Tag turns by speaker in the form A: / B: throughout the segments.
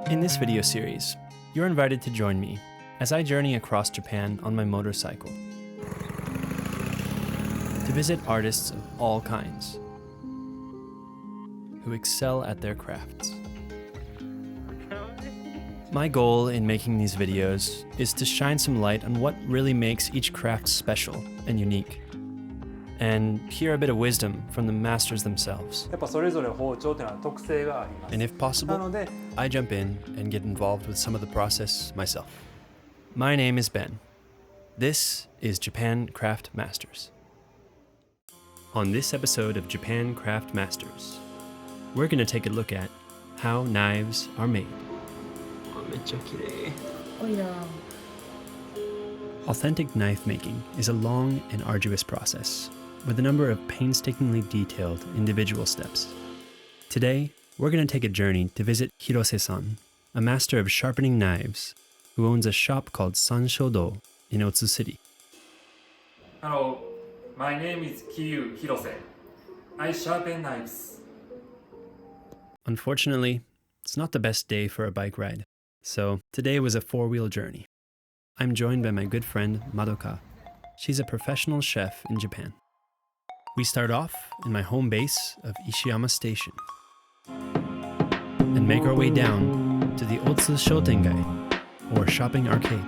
A: In this video series, you're invited to join me as I journey across Japan on my motorcycle to visit artists of all kinds who excel at their crafts. My goal in making these videos is to shine some light on what really makes each craft special and unique, and hear a bit of wisdom from the masters themselves.
B: やっぱそれぞれ包丁っていうのは特性があります。
A: And if
B: な
A: possible,
B: ので
A: I jump in and get involved with some of the process myself. My name is Ben. This is Japan Craft Masters. On this episode of Japan Craft Masters, we're going to take a look at how knives are made. Authentic knife making is a long and arduous process with a number of painstakingly detailed individual steps. Today, we're going to take a journey to visit Hirose-san, a master of sharpening knives who owns a shop called Sanshodo in Otsu City.
B: Hello, my name is Kiyu Hirose. I sharpen knives.
A: Unfortunately, it's not the best day for a bike ride, so today was a four-wheel journey. I'm joined by my good friend Madoka. She's a professional chef in Japan. We start off in my home base of Ishiyama Station and make our way down to the Otsu Shotengai, or shopping arcade.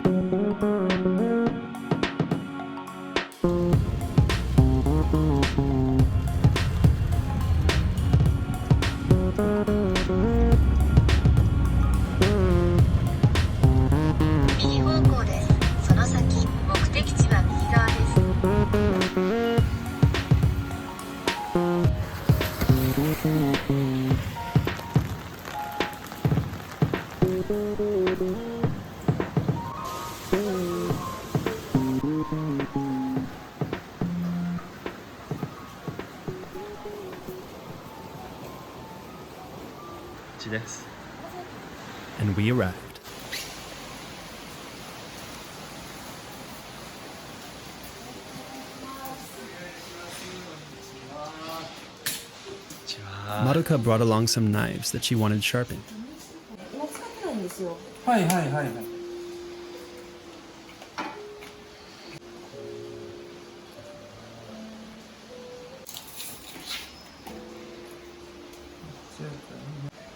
A: And we arrived. Madoka brought along some knives that she wanted sharpened.
B: はいはいはいはい。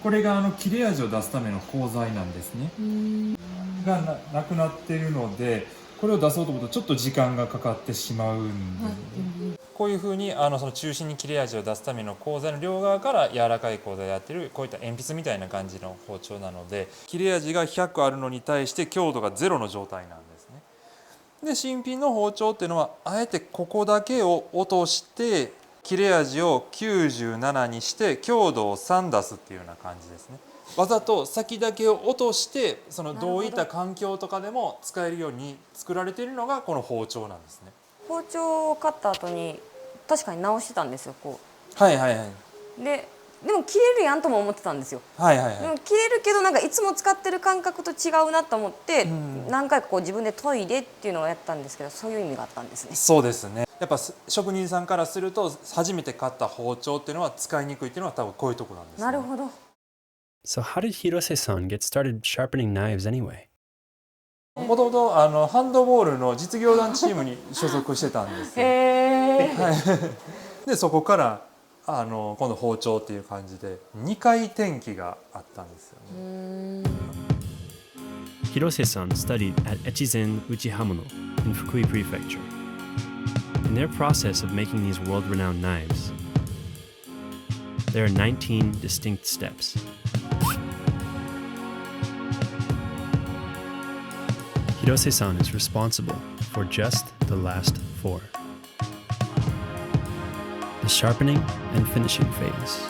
B: これが切れ味を出すための鋼材なんですね。がなくなっているので、これを出そうと思うとちょっと時間がかかってしまうんで、こういうふうにその中心に切れ味を出すための鋼材の両側から柔らかい鋼材でやってるこういった鉛筆みたいな感じの包丁なので、切れ味が100あるのに対して強度が0の状態なんですね。で新品の包丁っていうのはあえてここだけを落として切れ味を97にして強度を3出すっていうような感じですね。わざと先だけを落としてそのどういった環境とかでも使えるように作られているのがこの包丁なんですね。
C: 包丁を買った後に確かに直してたんですよ、こ
B: はいはいはい。
C: うでも切れるやんとも思ってたんですよ。
B: はいはいはい。
C: でも切れるけどなんかいつも使ってる感覚と違うなと思って、何回かこう自分で研いでっていうのをやったんですけど、そういう意味があったんですね。
B: そうですね。やっぱ職人さんからすると初めて買った包丁っていうのは使いにくいっていうのは多分こういうところなんですね。
C: なるほど。
A: So how did Hirose-san get started sharpening knives anyway?
B: もともとハンドボールの実業団チームに所属してたんですよ。でそこから今度包丁っていう感じで2回転機があったんですよね。
A: Hirose-san studied at Echizen Uchihamono in Fukui Prefecture. In their process of making these world-renowned knives, there are 19 distinct steps. Hirose-san is responsible for just the last 4. The sharpening and finishing phase.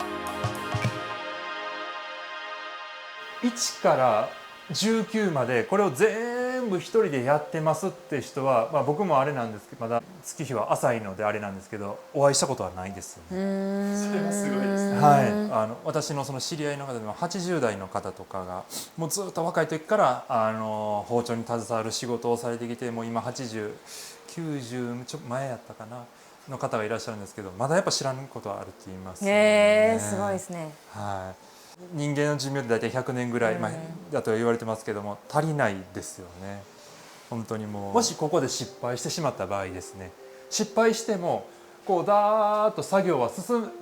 B: 1から19までこれを全部一人でやってますって人は、僕もあれなんですけどまだ月日は浅いのであれなんですけどお会いしたことはないですよね。それはすごいですね。はい、私のその知り合いの方でも80代の方とかがもうずっと若い時から包丁に携わる仕事をされてきてもう今80、90ちょっと前やったかなの方がいらっしゃるんですけどまだやっぱ知らぬことはあるって言いますね。
C: すごいですね。
B: はい人間の寿命って大体100年ぐらい、だと言われてますけども、足りないですよね。本当にもしここで失敗してしまった場合ですね、失敗してもこうダーッと作業は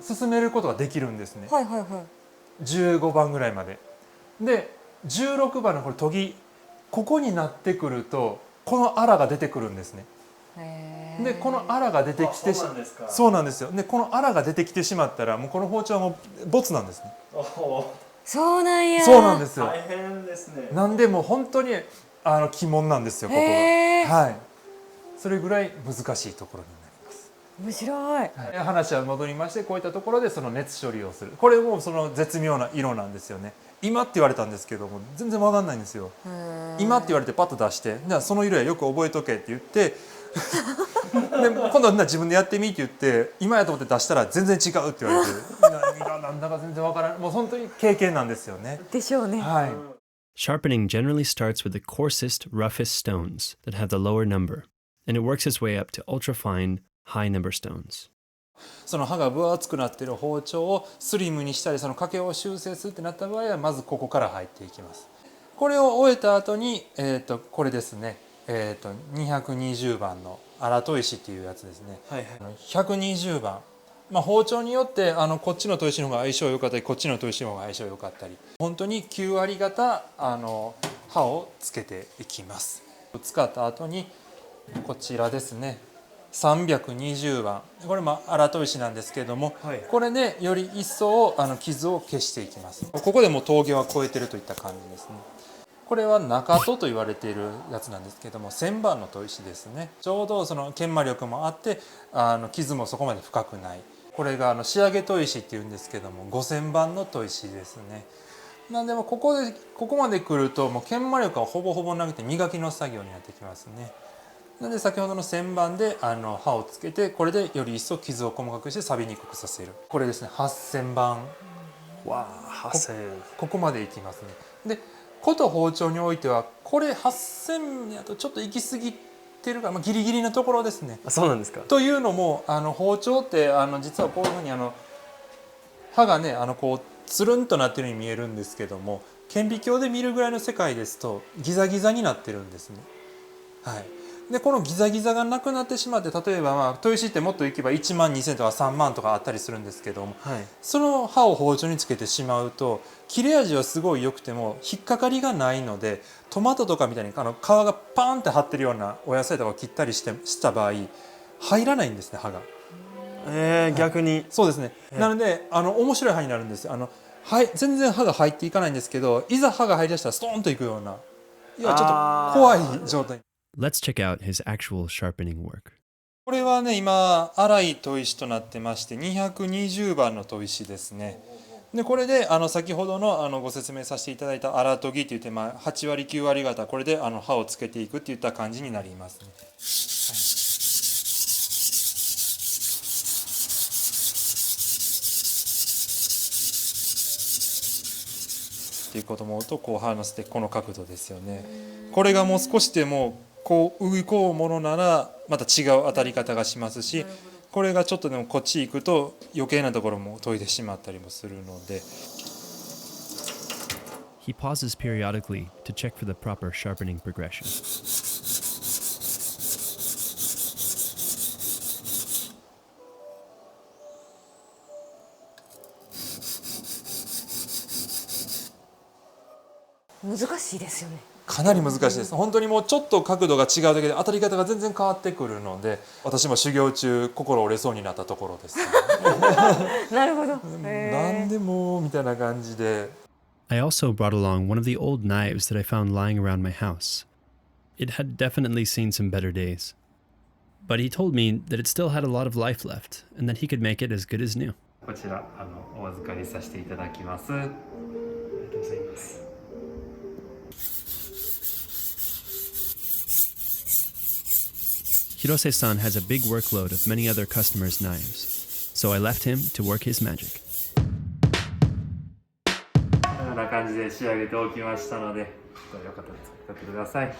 B: 進めることができるんですね。
C: はいはいはい。
B: 15番ぐらいまでで、16番のこれ研ぎ、ここになってくるとこのアラが出てくるんですね。でこのアラが出てきてそうなんですよ。でこのアラが出てきてしまったらもうこの包丁はもうボツなんですね。
C: そうなんや。
B: そうなんですよ。
D: 大変ですね。
B: なんでもう本当に鬼門なんですよ、ここは。はい。それぐらい難しいところになります。
C: 面白い。
B: 話は戻りまして、こういったところでその熱処理をする。これもその絶妙な色なんですよね。今って言われたんですけども全然わかんないんですよ。今って言われてパッと出して、じゃあその色やよく覚えとけって言ってで今度は自分でやってみって言って今やと思って出したら全然違うって言われてなんだか全然わからない。もう本当に経験なんですよね。
C: でしょうね。
B: はい。
A: Sharpening generally starts with the coarsest, roughest stones that have the lower number, and it works its way up to ultra-fine, high-number stones.
B: その刃が分厚くなっている包丁をスリムにしたり、その欠けを修正するってなった場合はまずここから入っていきます。これを終えた後に、これですね、220番の荒砥石っていうやつですね。120番、包丁によってこっちの砥石の方が相性良かったり、こっちの砥石の方が相性良かったり、本当に9割方刃をつけていきます。使った後にこちらですね、320番、これも荒砥石なんですけれども、これでより一層傷を消していきます。ここでもう峠は越えてるといった感じですね。これは中砥と言われているやつなんですけども、1000番の砥石ですね。ちょうどその研磨力もあって傷もそこまで深くない。これが仕上げ砥石っていうんですけども、5000番の砥石ですね。なんでもここまで来るともう研磨力はほぼほぼなくて磨きの作業になってきますね。なので先ほどの1000番で刃をつけて、これでより一層傷を細かくして錆びにくくさせる。これですね、8000番。
D: わあ、8000。
B: ここまでいきますね。でこと包丁においてはこれ8000やとちょっと行き過ぎてるから、ギリギリのところですね。
D: そうなんですか。
B: というのも包丁って実はこういうふうに刃がねこうつるんとなってるように見えるんですけども、顕微鏡で見るぐらいの世界ですとギザギザになってるんですね。はい。でこのギザギザがなくなってしまって、例えば砥石ってもっといけば1万2000とか3万とかあったりするんですけども、その刃を包丁につけてしまうと切れ味はすごい良くても引っかかりがないので、トマトとかみたいに皮がパーンって張ってるようなお野菜とかを切ったりした場合入らないんですね、刃が。
D: 逆に。
B: そうですね。なので面白い刃になるんですよ。全然刃が入っていかないんですけど、いざ刃が入りだしたらストーンといくような、いやちょっと怖い状態。
A: Let's check out his actual sharpening work.
B: これはね、今粗い砥石となってまして220番の砥石ですね。でこれで先ほどのご説明させていただいた荒研ぎっていって、8割9割方これで刃をつけていくっていった感じになりますね。っていうこともとこう刃の捨てこの角度ですよね。これがもう少しでもこう動こうものならまた違う当たり方がしますし、これがちょっとでもこっち行くと余計なところも研いでしまったりもするので。
A: He pauses periodically to check for the proper sharpening progression.
C: 難しいですよね。
B: かなり難しいです。本当にもうちょっと角度が違うだけで当たり方が全然変わってくるので、私も修行中心折れそうになったところです。
C: なるほど。
B: なんでもみたいな感じで。
A: I also brought along one of the old knives that I found lying around my house. It had definitely seen some better days. But he told me that it still had a lot of life left and that he could make it as good as new.
B: こちらお預かりさせていただきます。
D: ありがとうございます。
A: Hirose-san has a big workload of many other customers' knives, so I left him to work his magic.
B: こんな感じで仕上げておきましたので、よかったら使ってください。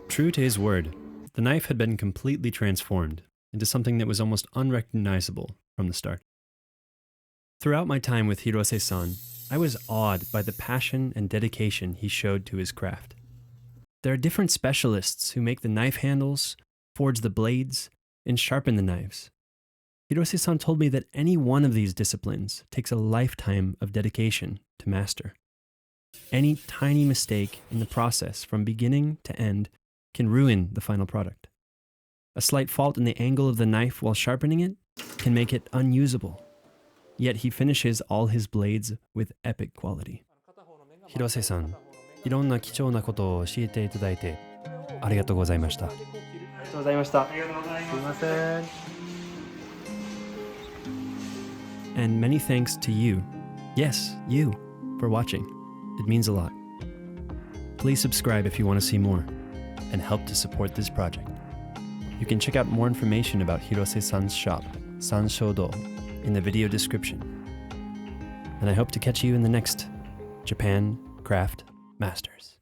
A: True to his word, the knife had been completely transformed into something that was almost unrecognizable from the start. Throughout my time with Hirose-san, I was awed by the passion and dedication he showed to his craft. There are different specialists who make the knife handles, forge the blades, and sharpen the knives. Hirose-san told me that any one of these disciplines takes a lifetime of dedication to master. Any tiny mistake in the process from beginning to end can ruin the final product. A slight fault in the angle of the knife while sharpening it can make it unusable. Yet he finishes all his blades with epic quality. Hirose-san, いろんな貴重なことを教えていただいてありがとうございました。
D: ありがとうございました。すいません。
A: And many thanks to you, yes, you, for watching. It means a lot. Please subscribe if you want to see more and help to support this project. You can check out more information about Hirose-san's shop, Sanshodo, in the video description. And I hope to catch you in the next Japan Craft Masters.